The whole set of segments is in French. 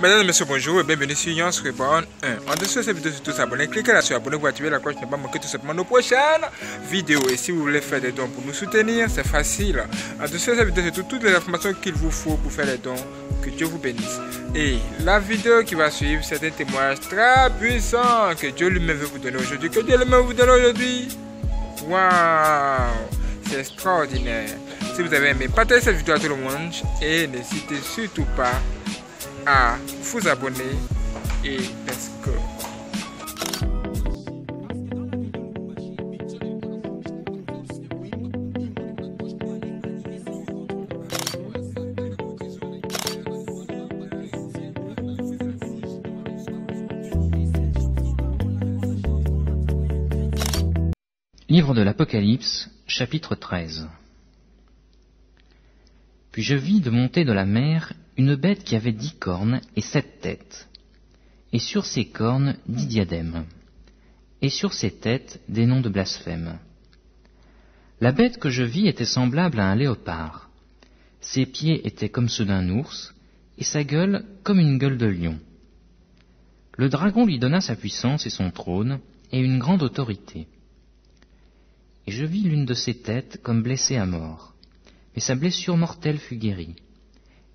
Mesdames et messieurs, bonjour et bienvenue sur Yance Reborn 1. En dessous de cette vidéo, surtout s'abonner, cliquez là sur abonner pour activer la cloche, ne pas manquer tout simplement nos prochaines vidéos. Et si vous voulez faire des dons pour nous soutenir, c'est facile. En dessous de cette vidéo, c'est toutes les informations qu'il vous faut pour faire les dons. Que Dieu vous bénisse. Et la vidéo qui va suivre, c'est un témoignage très puissant que Dieu lui-même veut vous donner aujourd'hui. Que Dieu lui-même vous donne aujourd'hui. Waouh! C'est extraordinaire. Si vous avez aimé, partagez cette vidéo à tout le monde et n'hésitez surtout pas à vous abonner et let's go. Livre de l'Apocalypse, chapitre 13. Puis je vis de monter de la mer une bête qui avait 10 cornes et 7 têtes, et sur ces cornes 10 diadèmes, et sur ces têtes des noms de blasphème. La bête que je vis était semblable à un léopard. Ses pieds étaient comme ceux d'un ours, et sa gueule comme une gueule de lion. Le dragon lui donna sa puissance et son trône, et une grande autorité. Et je vis l'une de ses têtes comme blessée à mort, mais sa blessure mortelle fut guérie.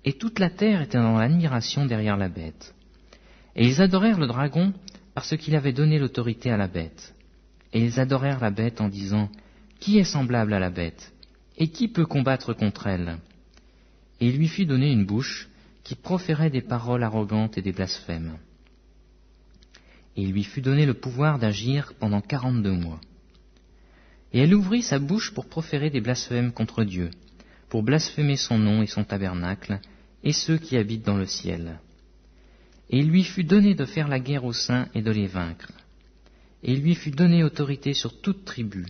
Et toute la terre était dans l'admiration derrière la bête. Et ils adorèrent le dragon parce qu'il avait donné l'autorité à la bête. Et ils adorèrent la bête en disant, « Qui est semblable à la bête? Et qui peut combattre contre elle ?» Et il lui fut donné une bouche qui proférait des paroles arrogantes et des blasphèmes. Et il lui fut donné le pouvoir d'agir pendant 42 mois. Et elle ouvrit sa bouche pour proférer des blasphèmes contre Dieu, pour blasphémer son nom et son tabernacle, et ceux qui habitent dans le ciel. Et il lui fut donné de faire la guerre aux saints et de les vaincre. Et il lui fut donné autorité sur toute tribu,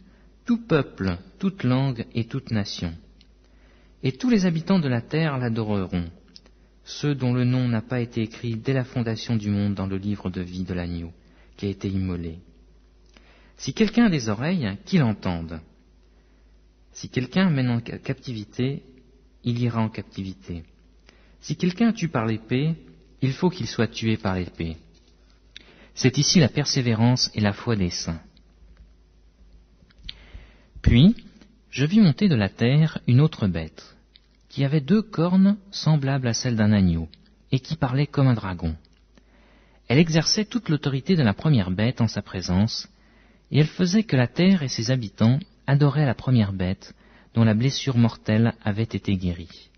tout peuple, toute langue et toute nation. Et tous les habitants de la terre l'adoreront, ceux dont le nom n'a pas été écrit dès la fondation du monde dans le livre de vie de l'agneau, qui a été immolé. Si quelqu'un a des oreilles, qu'il entende. Si quelqu'un mène en captivité, il ira en captivité. Si quelqu'un tue par l'épée, il faut qu'il soit tué par l'épée. C'est ici la persévérance et la foi des saints. Puis, je vis monter de la terre une autre bête, qui avait 2 cornes semblables à celles d'un agneau, et qui parlait comme un dragon. Elle exerçait toute l'autorité de la première bête en sa présence, et elle faisait que la terre et ses habitants adoraient la première bête, dont la blessure mortelle avait été guérie.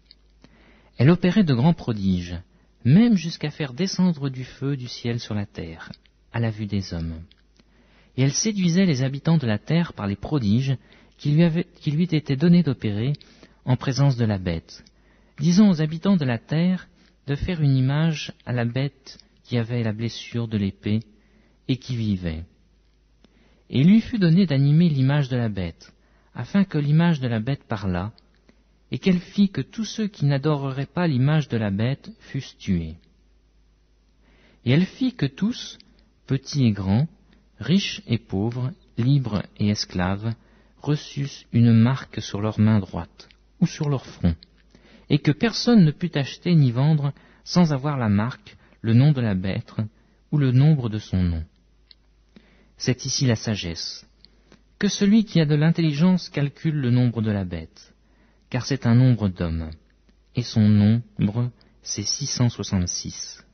Elle opérait de grands prodiges, même jusqu'à faire descendre du feu du ciel sur la terre, à la vue des hommes. Et elle séduisait les habitants de la terre par les prodiges qui lui étaient donnés d'opérer en présence de la bête, disant aux habitants de la terre de faire une image à la bête qui avait la blessure de l'épée et qui vivait. Et il lui fut donné d'animer l'image de la bête, afin que l'image de la bête parlât, et qu'elle fit que tous ceux qui n'adoreraient pas l'image de la bête fussent tués. Et elle fit que tous, petits et grands, riches et pauvres, libres et esclaves, reçussent une marque sur leur main droite, ou sur leur front, et que personne ne put acheter ni vendre sans avoir la marque, le nom de la bête, ou le nombre de son nom. C'est ici la sagesse. Que celui qui a de l'intelligence calcule le nombre de la bête, car c'est un nombre d'hommes, et son nombre, c'est 666.